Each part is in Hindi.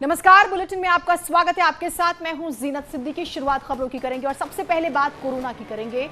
नमस्कार, बुलेटिन में आपका स्वागत है। आपके साथ मैं हूं जीनत सिद्दीकी। शुरुआत खबरों की करेंगे और सबसे पहले बात कोरोना की करेंगे।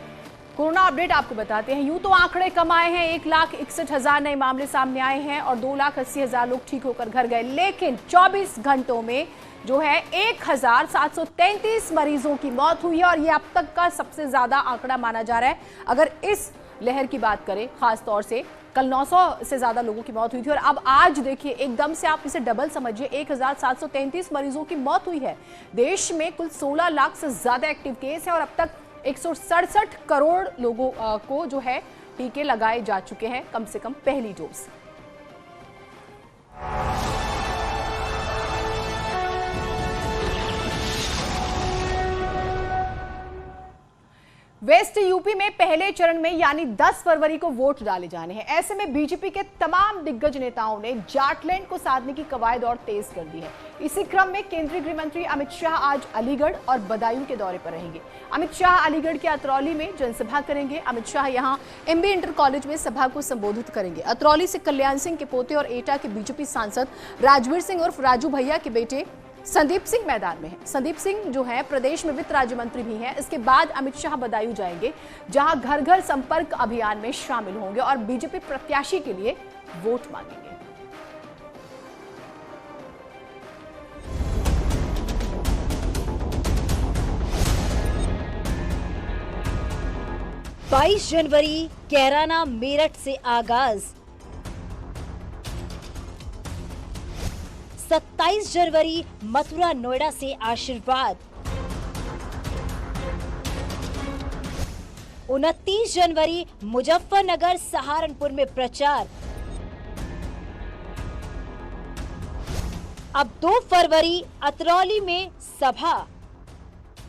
कोरोना अपडेट आपको बताते हैं। यूं तो आंकड़े कम आए हैं, 1,61,000 नए मामले सामने आए हैं और 2,80,000 लोग ठीक होकर घर गए, लेकिन 24 घंटों में जो है 1,733 मरीजों की मौत हुई है और ये अब तक का सबसे ज्यादा आंकड़ा माना जा रहा है। अगर इस लहर की बात करें, खास तौर से कल 900 से ज्यादा लोगों की मौत हुई थी और अब आज देखिए एकदम से आप इसे डबल समझिए, 1,733 मरीजों की मौत हुई है। देश में कुल 16 लाख से ज्यादा एक्टिव केस है और अब तक 167 करोड़ लोगों को जो है टीके लगाए जा चुके हैं, कम से कम पहली डोज। वेस्ट यूपी में पहले चरण में यानी 10 फरवरी को वोट डाले जाने हैं। ऐसे में बीजेपी के तमाम दिग्गज नेताओं ने जाटलैंड को साधने की कवायद और तेज कर दी है। इसी क्रम में केंद्रीय गृह मंत्री अमित शाह आज अलीगढ़ और बदायूं के दौरे पर रहेंगे। अमित शाह अलीगढ़ के अतरौली में जनसभा करेंगे। अमित शाह यहां एमबी इंटर कॉलेज में सभा को संबोधित करेंगे। अतरौली से कल्याण सिंह के पोते और एटा के बीजेपी सांसद राजवीर सिंह उर्फ राजू भैया के बेटे संदीप सिंह मैदान में है। संदीप सिंह जो है प्रदेश में वित्त राज्य मंत्री भी हैं। इसके बाद अमित शाह बदायूं जाएंगे, जहां घर घर संपर्क अभियान में शामिल होंगे और बीजेपी प्रत्याशी के लिए वोट मांगेंगे। बाईस जनवरी कैराना मेरठ से आगाज, 27 जनवरी मथुरा नोएडा से आशीर्वाद, 29 जनवरी मुजफ्फरनगर सहारनपुर में प्रचार, अब 2 फरवरी अतरौली में सभा।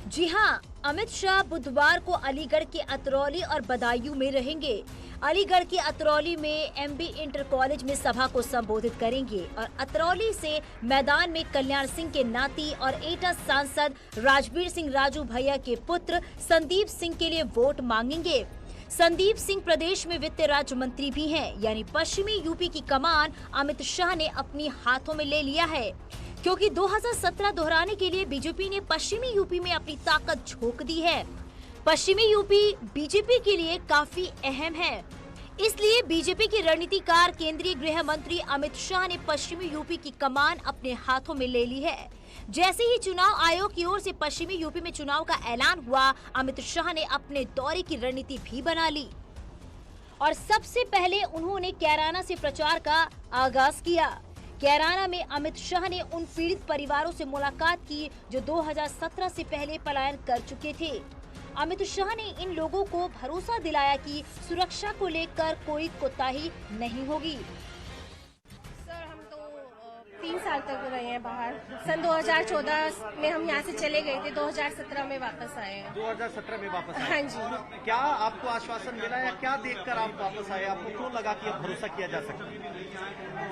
जी हां, अमित शाह बुधवार को अलीगढ़ के अतरौली और बदायूं में रहेंगे। अलीगढ़ के अतरौली में एमबी इंटर कॉलेज में सभा को संबोधित करेंगे और अतरौली से मैदान में कल्याण सिंह के नाती और एटा सांसद राजवीर सिंह राजू भैया के पुत्र संदीप सिंह के लिए वोट मांगेंगे। संदीप सिंह प्रदेश में वित्त राज्य मंत्री भी हैं, यानी पश्चिमी यूपी की कमान अमित शाह ने अपनी हाथों में ले लिया है, क्योंकि 2017 दोहराने के लिए बीजेपी ने पश्चिमी यूपी में अपनी ताकत झोंक दी है। पश्चिमी यूपी बीजेपी के लिए काफी अहम है, इसलिए बीजेपी के रणनीतिकार केंद्रीय गृह मंत्री अमित शाह ने पश्चिमी यूपी की कमान अपने हाथों में ले ली है। जैसे ही चुनाव आयोग की ओर से पश्चिमी यूपी में चुनाव का ऐलान हुआ, अमित शाह ने अपने दौरे की रणनीति भी बना ली और सबसे पहले उन्होंने कैराना से प्रचार का आगाज किया। कैराना में अमित शाह ने उन पीड़ित परिवारों से मुलाकात की जो 2017 से पहले पलायन कर चुके थे। अमित शाह ने इन लोगों को भरोसा दिलाया कि सुरक्षा को लेकर कोई कोताही नहीं होगी। सर, हम तो 3 साल तक रहे हैं बाहर। सन 2014 में हम यहाँ से चले गए थे, 2017 में वापस आए हैं। 2017 में वापस आए? हाँ जी। क्या आपको आश्वासन मिला या क्या देखकर आप वापस आए? आपको क्यों लगा कि अब भरोसा किया जा सकता है?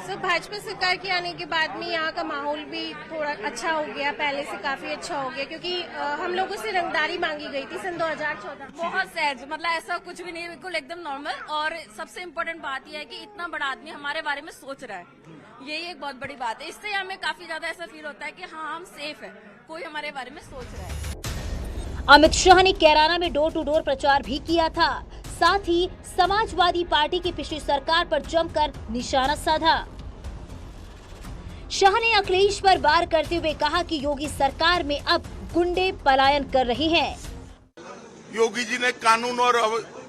सर, भाजपा सरकार के आने के बाद में यहाँ का माहौल भी थोड़ा अच्छा हो गया, पहले से काफी अच्छा हो गया, क्योंकि हम लोगों से रंगदारी मांगी गई थी सन 2014। बहुत सैड, मतलब ऐसा कुछ भी नहीं, बिल्कुल एकदम नॉर्मल। और सबसे इम्पोर्टेंट बात यह है कि इतना बड़ा आदमी हमारे बारे में सोच रहा है, यही एक बहुत बड़ी बात है। इससे हमें काफी ज्यादा ऐसा फील होता है कि हाँ, हम सेफ है, कोई हमारे बारे में सोच रहा है। अमित शाह ने कैराना में डोर टू डोर प्रचार भी किया था, साथ ही समाजवादी पार्टी की पिछली सरकार पर जमकर निशाना साधा। शाह ने अखिलेश पर वार करते हुए कहा कि योगी सरकार में अब गुंडे पलायन कर रहे हैं। योगी जी ने कानून और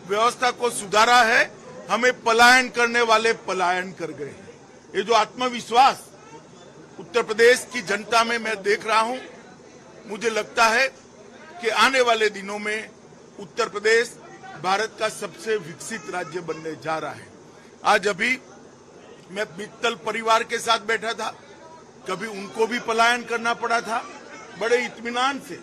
व्यवस्था को सुधारा है, हमें पलायन करने वाले पलायन कर गए। ये जो आत्मविश्वास उत्तर प्रदेश की जनता में मैं देख रहा हूं, मुझे लगता है कि आने वाले दिनों में उत्तर प्रदेश भारत का सबसे विकसित राज्य बनने जा रहा है। आज अभी मैं मित्तल परिवार के साथ बैठा था, कभी उनको भी पलायन करना पड़ा था। बड़े इत्मीनान से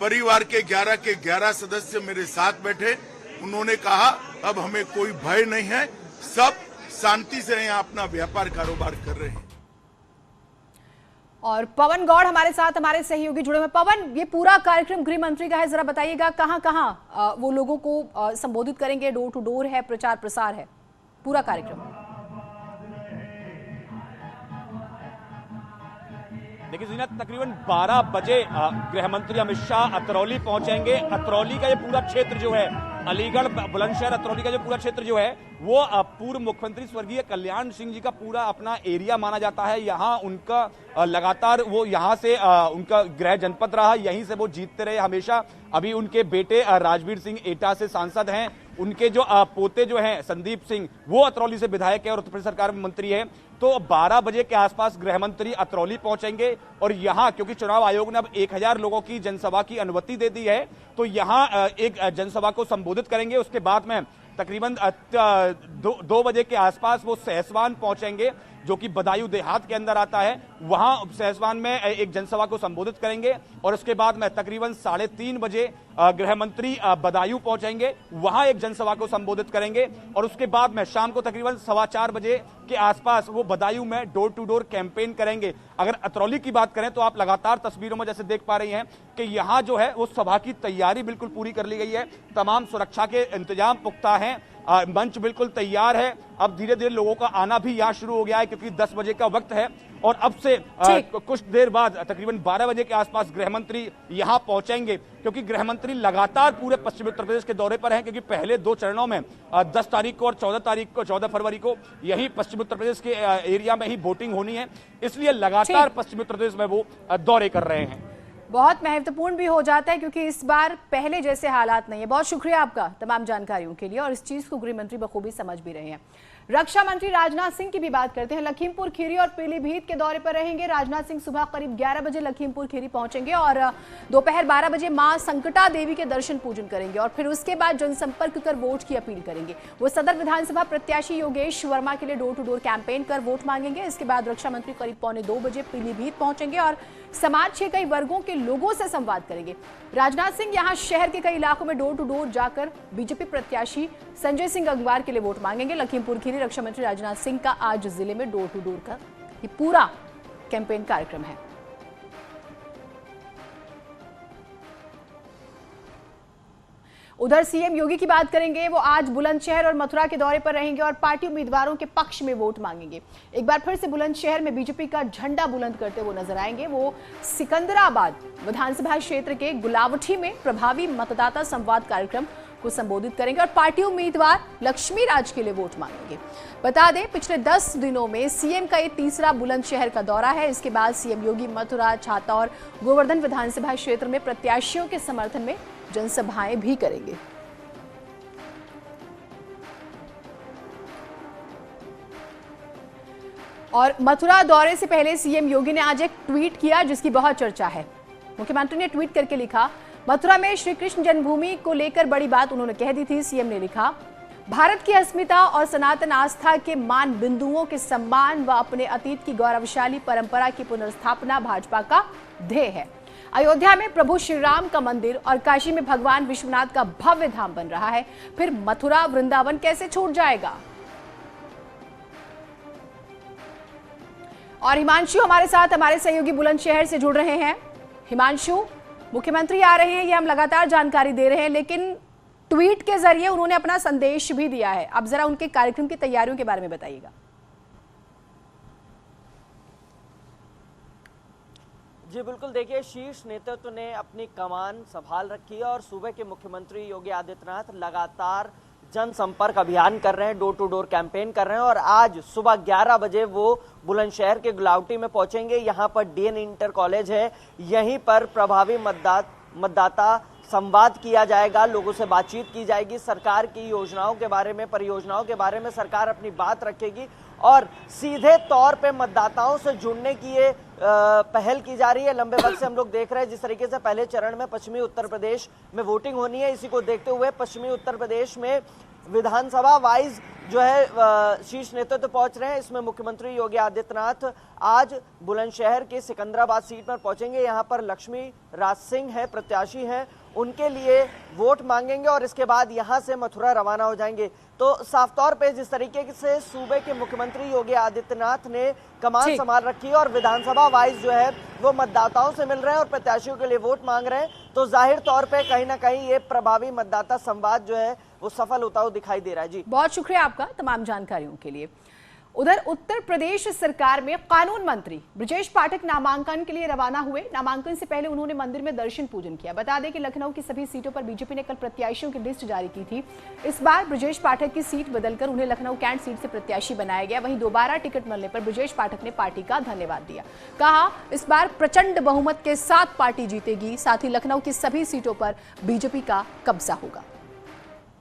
परिवार के 11 के 11 सदस्य मेरे साथ बैठे, उन्होंने कहा अब हमें कोई भय नहीं है, सब शांति से यहाँ अपना व्यापार कारोबार कर रहे हैं। और पवन गौड़ हमारे साथ, हमारे सहयोगी जुड़े हुए। पवन, ये पूरा कार्यक्रम गृह मंत्री का है, जरा बताइएगा कहां कहां वो लोगों को संबोधित करेंगे? डोर टू डोर है, प्रचार प्रसार है, पूरा कार्यक्रम? देखिए जीनत, तकरीबन 12 बजे गृह मंत्री अमित शाह अतरौली पहुंचेंगे। अतरौली का ये पूरा क्षेत्र जो है, अलीगढ़ बुलंदशहर अतरौली का जो पूरा क्षेत्र जो है वो पूर्व मुख्यमंत्री स्वर्गीय कल्याण सिंह जी का पूरा अपना एरिया माना जाता है। यहाँ उनका लगातार वो यहाँ से उनका गृह जनपद रहा, यहीं से वो जीतते रहे हमेशा। अभी उनके बेटे राजवीर सिंह एटा से सांसद हैं, उनके जो पोते जो हैं संदीप सिंह वो अतरौली से विधायक है और उत्तर प्रदेश सरकार में मंत्री है। तो 12 बजे के आसपास गृह मंत्री अतरौली पहुंचेंगे और यहाँ क्योंकि चुनाव आयोग ने अब 1000 लोगों की जनसभा की अनुमति दे दी है, तो यहाँ एक जनसभा को संबोधित करेंगे। उसके बाद में तकरीबन 2 बजे के आसपास वो सहसवान पहुंचेंगे, जो कि बदायूं देहात के अंदर आता है। वहां सहसवान में एक जनसभा को संबोधित करेंगे और उसके बाद में तकरीबन 3:30 बजे गृह मंत्री बदायूं पहुंचेंगे, वहां एक जनसभा को संबोधित करेंगे और उसके बाद में शाम को तकरीबन 4:15 बजे के आसपास वो बदायूं में डोर टू डोर कैंपेन करेंगे। अगर अतरौली की बात करें तो आप लगातार तस्वीरों में जैसे देख पा रही हैं कि यहां जो है वो सभा की तैयारी बिल्कुल पूरी कर ली गई है, तमाम सुरक्षा के इंतजाम पुख्ता हैं, मंच बिल्कुल तैयार है। अब धीरे धीरे लोगों का आना भी यहाँ शुरू हो गया है क्योंकि 10 बजे का वक्त है और अब से कुछ देर बाद तकरीबन 12 बजे के आसपास गृह मंत्री यहाँ पहुंचेंगे, क्योंकि गृह मंत्री लगातार पूरे पश्चिमी उत्तर प्रदेश के दौरे पर हैं, क्योंकि पहले 2 चरणों में 10 तारीख को और 14 फरवरी को यही पश्चिमी उत्तर प्रदेश के एरिया में ही वोटिंग होनी है, इसलिए लगातार पश्चिमी उत्तर प्रदेश में वो दौरे कर रहे हैं। बहुत महत्वपूर्ण भी हो जाता है क्योंकि इस बार पहले जैसे हालात नहीं है। बहुत शुक्रिया आपका तमाम जानकारियों के लिए और इस चीज को गृह मंत्री बखूबी समझ भी रहे हैं। रक्षा मंत्री राजनाथ सिंह की भी बात करते हैं। लखीमपुर खीरी और पीलीभीत के दौरे पर रहेंगे। राजनाथ सिंह सुबह करीब 11 बजे लखीमपुर खीरी पहुंचेंगे और दोपहर 12 बजे मां संकटा देवी के दर्शन पूजन करेंगे और फिर उसके बाद जनसंपर्क कर वोट की अपील करेंगे। वो सदर विधानसभा प्रत्याशी योगेश वर्मा के लिए डोर टू डोर कैंपेन कर वोट मांगेंगे। इसके बाद रक्षा मंत्री करीब 1:45 बजे पीलीभीत पहुंचेंगे और समाज के कई वर्गों के लोगों से संवाद करेंगे। राजनाथ सिंह यहां शहर के कई इलाकों में डोर टू डोर जाकर बीजेपी प्रत्याशी संजय सिंह गंगवार के लिए वोट मांगेंगे। लखीमपुर खीरी रक्षा मंत्री राजनाथ सिंह का आज जिले में डोर टू डोर का ये पूरा कैंपेन कार्यक्रम है। उधर सीएम योगी की बात करेंगे। वो आज बुलंदशहर और मथुरा के दौरे पर रहेंगे और पार्टी उम्मीदवारों के पक्ष में वोट मांगेंगे। एक बार फिर से बुलंदशहर में बीजेपी का झंडा बुलंद करते हुए नजर आएंगे। वो सिकंदराबाद विधानसभा क्षेत्र के गुलावठी में प्रभावी मतदाता संवाद कार्यक्रम को संबोधित करेंगे और पार्टी उम्मीदवार लक्ष्मी राज के लिए वोट मांगेंगे। बता दें, पिछले 10 दिनों में सीएम का ये तीसरा बुलंदशहर का दौरा है। इसके बाद सीएम योगी मथुरा, छाता और गोवर्धन विधानसभा क्षेत्र में प्रत्याशियों के समर्थन में जनसभाएं भी करेंगे। और मथुरा दौरे से पहले सीएम योगी ने आज एक ट्वीट किया जिसकी बहुत चर्चा है। मुख्यमंत्री ने ट्वीट करके लिखा, मथुरा में श्री कृष्ण जन्मभूमि को लेकर बड़ी बात उन्होंने कह दी थी। सीएम ने लिखा, भारत की अस्मिता और सनातन आस्था के मान बिंदुओं के सम्मान व अपने अतीत की गौरवशाली परंपरा की पुनर्स्थापना भाजपा का ध्येय है। अयोध्या में प्रभु श्री राम का मंदिर और काशी में भगवान विश्वनाथ का भव्य धाम बन रहा है, फिर मथुरा वृंदावन कैसे छूट जाएगा। और हिमांशु हमारे साथ हमारे सहयोगी बुलंदशहर से जुड़ रहे हैं। हिमांशु, मुख्यमंत्री आ रहे हैं, ये हम लगातार जानकारी दे रहे हैं, लेकिन ट्वीट के जरिए उन्होंने अपना संदेश भी दिया है। अब जरा उनके कार्यक्रम की तैयारियों के बारे में बताइएगा। जी बिल्कुल, देखिए शीर्ष नेतृत्व ने अपनी कमान संभाल रखी है और सूबे के मुख्यमंत्री योगी आदित्यनाथ लगातार जनसंपर्क अभियान कर रहे हैं, डोर टू डोर कैंपेन कर रहे हैं और आज सुबह 11 बजे वो बुलंदशहर के गुलावटी में पहुंचेंगे। यहां पर डीएन इंटर कॉलेज है, यहीं पर प्रभावी मतदाता संवाद किया जाएगा, लोगों से बातचीत की जाएगी, सरकार की योजनाओं के बारे में, परियोजनाओं के बारे में सरकार अपनी बात रखेगी और सीधे तौर पे मतदाताओं से जुड़ने की ये पहल की जा रही है। लंबे वक्त से हम लोग देख रहे हैं जिस तरीके से पहले चरण में पश्चिमी उत्तर प्रदेश में वोटिंग होनी है, इसी को देखते हुए पश्चिमी उत्तर प्रदेश में विधानसभा वाइज जो है शीर्ष नेतृत्व पहुंच रहे हैं। इसमें मुख्यमंत्री योगी आदित्यनाथ आज बुलंदशहर के सिकंदराबाद सीट पर पहुंचेंगे। यहां पर लक्ष्मी राज सिंह है, प्रत्याशी हैं, उनके लिए वोट मांगेंगे और इसके बाद यहां से मथुरा रवाना हो जाएंगे। तो साफ तौर पे जिस तरीके से सूबे के मुख्यमंत्री योगी आदित्यनाथ ने कमान संभाल रखी है और विधानसभा वाइज जो है वो मतदाताओं से मिल रहे हैं और प्रत्याशियों के लिए वोट मांग रहे हैं, तो जाहिर तौर पे कहीं ना कहीं ये प्रभावी मतदाता संवाद जो है वो सफल होता हुआ दिखाई दे रहा है। जी बहुत शुक्रिया आपका तमाम जानकारियों के लिए। उधर उत्तर प्रदेश सरकार में कानून मंत्री ब्रजेश पाठक नामांकन के लिए रवाना हुए। नामांकन से पहले उन्होंने मंदिर में दर्शन पूजन किया। बता दें कि लखनऊ की सभी सीटों पर बीजेपी ने कल प्रत्याशियों की लिस्ट जारी की थी। इस बार ब्रजेश पाठक की सीट बदलकर उन्हें लखनऊ कैंट सीट से प्रत्याशी बनाया गया। वहीं दोबारा टिकट मिलने पर ब्रजेश पाठक ने पार्टी का धन्यवाद दिया। कहा, इस बार प्रचंड बहुमत के साथ पार्टी जीतेगी, साथ ही लखनऊ की सभी सीटों पर बीजेपी का कब्जा होगा।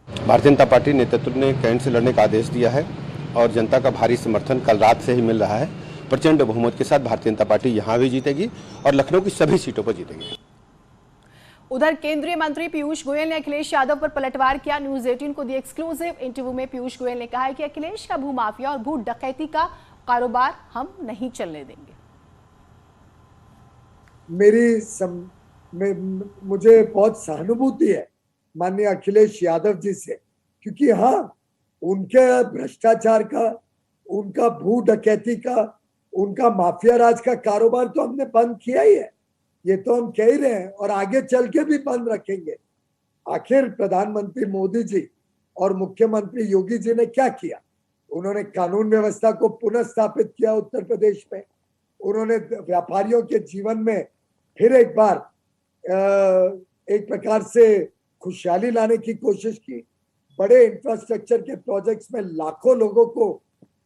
भारतीय जनता पार्टी नेतृत्व ने कैंट से लड़ने का आदेश दिया है और जनता का भारी समर्थन कल रात से ही मिल रहा है। प्रचंड बहुमत के साथ भारतीय जनता पार्टी यहां भी जीतेगी और लखनऊ की सभी सीटों पर जीतेगी। उधर केंद्रीय मंत्री पीयूष गोयल ने अखिलेश यादव पर पलटवार किया। न्यूज 18 को दिए एक्सक्लूसिव इंटरव्यू में पीयूष गोयल ने कहा है कि अखिलेश का भूमाफिया और भू डकैती का कारोबार हम नहीं चलने देंगे। मुझे बहुत सहानुभूति है माननीय अखिलेश यादव जी से, क्योंकि हाँ, उनके भ्रष्टाचार का, उनका भू डकैती का, उनका माफिया राज का कारोबार तो हमने बंद किया ही है। ये तो हम कह ही रहे हैं और आगे चल के भी बंद रखेंगे। आखिर प्रधानमंत्री मोदी जी और मुख्यमंत्री योगी जी ने क्या किया? उन्होंने कानून व्यवस्था को पुनः स्थापित किया उत्तर प्रदेश में। उन्होंने व्यापारियों के जीवन में फिर एक बार एक प्रकार से खुशहाली लाने की कोशिश की। बड़े इंफ्रास्ट्रक्चर के प्रोजेक्ट्स में लाखों लोगों को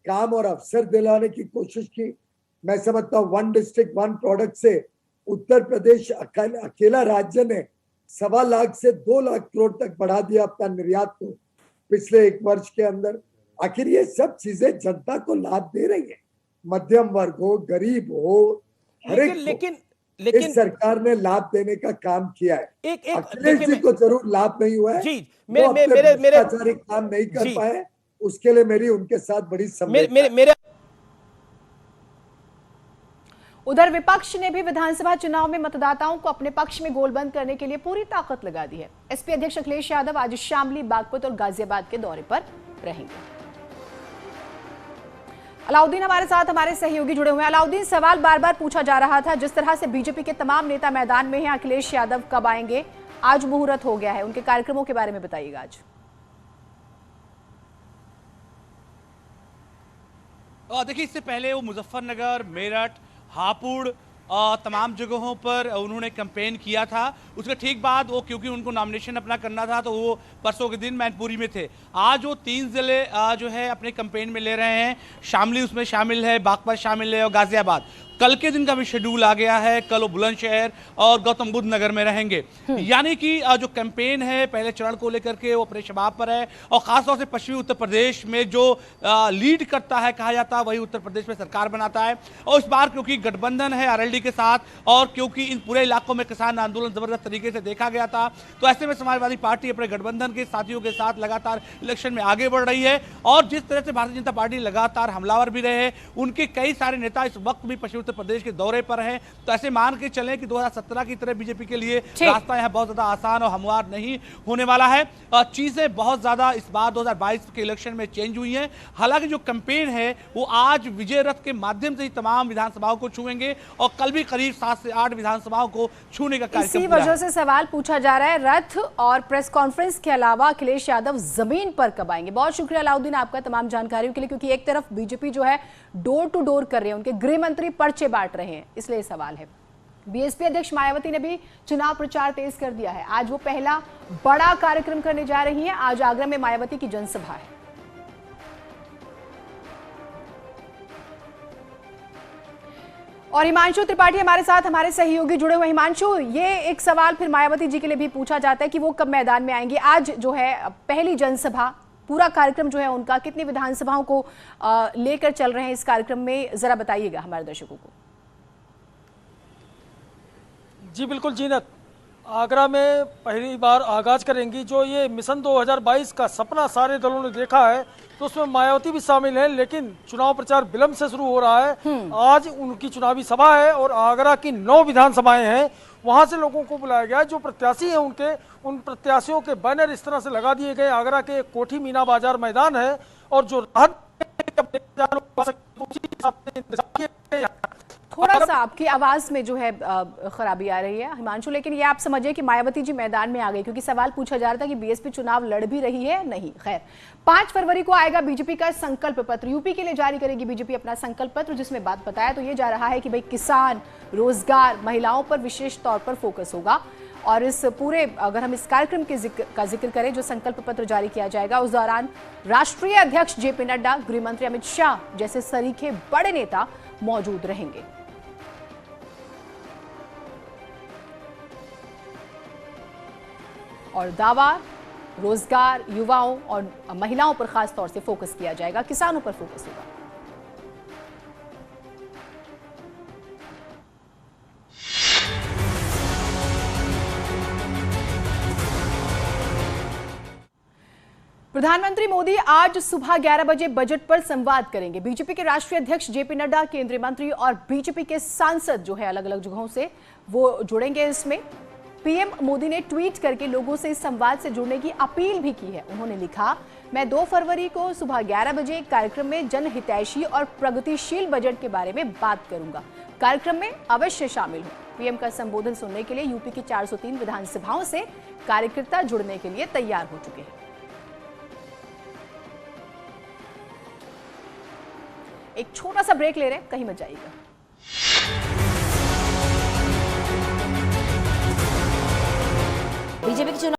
काम और अवसर दिलाने की कोशिश की। मैं समझता हूँ 1 डिस्ट्रिक्ट 1 प्रोडक्ट से उत्तर प्रदेश अकेला राज्य ने 1.25 लाख से 2 लाख करोड़ तक बढ़ा दिया अपना निर्यात को पिछले 1 वर्ष के अंदर। आखिर ये सब चीजें जनता को लाभ दे रही है, मध्यम वर्ग हो, गरीब हो, हर एक लेकिन सरकार ने लाभ देने का काम किया है। अखिलेश जी को जरूर लाभ नहीं हुआ है जी। मेरे काम नहीं कर पाए, उसके लिए मेरी उनके साथ बड़ी संवेदना। उधर विपक्ष ने भी विधानसभा चुनाव में मतदाताओं को अपने पक्ष में गोलबंद करने के लिए पूरी ताकत लगा दी है। एसपी अध्यक्ष अखिलेश यादव आज शामली, बागपत और गाजियाबाद के दौरे पर रहेंगे। अलाउद्दीन हमारे साथ, हमारे सहयोगी जुड़े हुए हैं। अलाउद्दीन, सवाल बार बार पूछा जा रहा था, जिस तरह से बीजेपी के तमाम नेता मैदान में हैं, अखिलेश यादव कब आएंगे? आज मुहूर्त हो गया है, उनके कार्यक्रमों के बारे में बताइएगा आज। देखिए, इससे पहले वो मुजफ्फरनगर, मेरठ, हापुड़ तमाम जगहों पर उन्होंने कैंपेन किया था। उसके ठीक बाद वो, क्योंकि उनको नॉमिनेशन अपना करना था, तो वो परसों के दिन मैनपुरी में थे। आज वो 3 जिले जो है अपने कैंपेन में ले रहे हैं। शामली उसमें शामिल है, बागपत शामिल है और गाजियाबाद। कल के दिन का भी शेड्यूल आ गया है। कल वो बुलंदशहर और गौतम बुद्ध नगर में रहेंगे। यानी कि जो कैंपेन है पहले चरण को लेकर के वो अपने शबाब पर है और खासतौर से पश्चिमी उत्तर प्रदेश में जो लीड करता है कहा जाता है, वही उत्तर प्रदेश में सरकार बनाता है। और इस बार क्योंकि गठबंधन है आरएलडी के साथ और क्योंकि इन पूरे इलाकों में किसान आंदोलन जबरदस्त तरीके से देखा गया था, तो ऐसे में समाजवादी पार्टी अपने गठबंधन के साथियों के साथ लगातार इलेक्शन में आगे बढ़ रही है। और जिस तरह से भारतीय जनता पार्टी लगातार हमलावर भी रहे, उनके कई सारे नेता इस वक्त भी पश्चिमी उत्तर प्रदेश के दौरे पर हैं। तो ऐसे मान के चलें कि 2017 की तरह बीजेपी के लिए रास्ता यहां बहुत ज्यादा आसान और हमवार नहीं होने वाला है। चीजें बहुत ज्यादा इस बार 2022 के इलेक्शन में चेंज हुई हैं। हालांकि जो कैंपेन है वो आज विजय रथ के माध्यम से ही तमाम विधानसभाओं को छुएंगे और कल भी करीब 7 से 8 विधानसभाओं को छूने का कार्यक्रम। इसी वजह से सवाल पूछा जा रहा है, रथ और प्रेस कॉन्फ्रेंस के अलावा अखिलेश यादव जमीन पर कब आएंगे? बहुत शुक्रिया अलाउद्दीन आपका तमाम जानकारियों के लिए, क्योंकि एक तरफ बीजेपी जो है डोर टू डोर कर रहे हैं, उनके गृह मंत्री पर्चे बांट रहे हैं, इसलिए सवाल है। बीएसपी अध्यक्ष मायावती ने भी चुनाव प्रचार तेज कर दिया है। आज वो पहला बड़ा कार्यक्रम करने जा रही हैं। आज आगरा में मायावती की जनसभा है। और हिमांशु त्रिपाठी हमारे साथ, हमारे सहयोगी जुड़े हुए। हिमांशु, ये एक सवाल फिर मायावती जी के लिए भी पूछा जाता है कि वो कब मैदान में आएंगे। आज जो है पहली जनसभा, पूरा कार्यक्रम जो है उनका, कितनी विधानसभाओं को लेकर चल रहे हैं इस कार्यक्रम में, जरा बताइएगा हमारे दर्शकों को। जी बिल्कुल जीनत, आगरा में पहली बार आगाज करेंगी। जो ये मिशन 2022 का सपना सारे दलों ने देखा है, तो उसमें मायावती भी शामिल है, लेकिन चुनाव प्रचार विलंब से शुरू हो रहा है। आज उनकी चुनावी सभा है और आगरा की 9 विधानसभाएं हैं, वहां से लोगों को बुलाया गया। जो प्रत्याशी हैं उनके, उन प्रत्याशियों के बैनर इस तरह से लगा दिए गए। आगरा के कोठी मीना बाजार मैदान है और जो थोड़ा सा आपकी आवाज में जो है खराबी आ रही है हिमांशु, लेकिन ये आप समझिए कि मायावती जी मैदान में आ गई, क्योंकि सवाल पूछा जा रहा था कि बीएसपी चुनाव लड़ भी रही है नहीं। खैर, 5 फरवरी को आएगा बीजेपी का संकल्प पत्र, यूपी के लिए जारी करेगी बीजेपी अपना संकल्प पत्र, जिसमें बात बताया तो ये जा रहा है कि भाई किसान, रोजगार, महिलाओं पर विशेष तौर पर फोकस होगा। और इस पूरे, अगर हम इस कार्यक्रम का जिक्र करें जो संकल्प पत्र जारी किया जाएगा, उस दौरान राष्ट्रीय अध्यक्ष जेपी नड्डा, गृह मंत्री अमित शाह जैसे सरीखे बड़े नेता मौजूद रहेंगे। और दावा रोजगार, युवाओं और महिलाओं पर खास तौर से फोकस किया जाएगा, किसानों पर फोकस होगा। प्रधानमंत्री मोदी आज सुबह 11 बजे बजट पर संवाद करेंगे। बीजेपी के राष्ट्रीय अध्यक्ष जेपी नड्डा, केंद्रीय मंत्री और बीजेपी के सांसद जो है अलग अलग जगहों से, वो जुड़ेंगे इसमें। पीएम मोदी ने ट्वीट करके लोगों से इस संवाद से जुड़ने की अपील भी की है। उन्होंने लिखा, मैं 2 फरवरी को सुबह 11 बजे एक कार्यक्रम में जनहितैषी और प्रगतिशील बजट के बारे में बात करूंगा। कार्यक्रम में अवश्य शामिल हूं। पीएम का संबोधन सुनने के लिए यूपी की 403 विधानसभाओं से कार्यकर्ता जुड़ने के लिए तैयार हो चुके हैं। एक छोटा सा ब्रेक ले रहे हैं, कहीं मत जाइएगा। बीजेपी के चुनाव